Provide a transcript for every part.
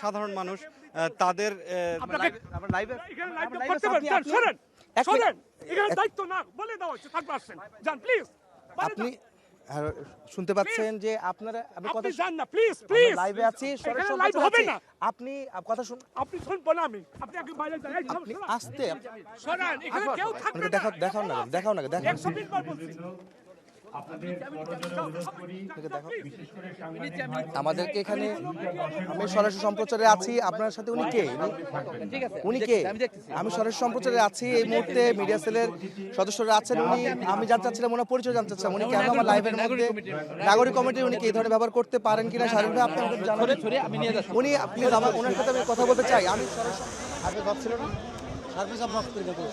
সাধারণ মানুষ তাদের লাইভে আপনি শুনতে পাচ্ছেন যে আপনারা আমি কথা যান না প্লিজ প্লিজ লাইভে আছি এখানে লাইভ হবে না আপনি কথা শুন আপনি শুনবেন আমি আপনি আগে বাইরে যান আপনি আস্তে শোনেন এখানে কেউ থাকবে না দেখাও না দেখাও 120 বার বলছি আমাদেরকে এখানে আমি সরাসরি সম্প্রচারে আছি আপনার সাথে উনি কে উনি কে আমি সরাসরি সম্প্রচারে আছি এই মুহূর্তে মিডিয়া সেলের সদস্যরা আছেন উনি আমি জানতে চাচ্ছিলাম ওনার পরিচয় জানতে চাচ্ছিলাম উনি কেন আমার লাইভের মধ্যে নাগরিক কমিটি উনি কি এই ধরনের ব্যবহার করতে পারেন কিনা স্বাধীনভাবে আপনি আমাদের জানাবেন উনি প্লিজ আমার ওনার সাথে আমি কথা বলতে চাই আমি সরাসরি আগে ভাবছিল না সার্ভিস অফ মাফ করে দেবো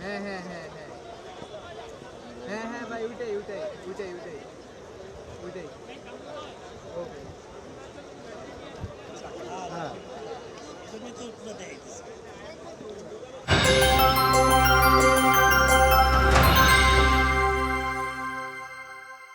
হ্যাঁ হ্যাঁ হ্যাঁ হ্যাঁ হ্যাঁ ভাই ওইটাই ওইটাই ওইটাই ওইটাই ওইটাই ওকে হ্যাঁ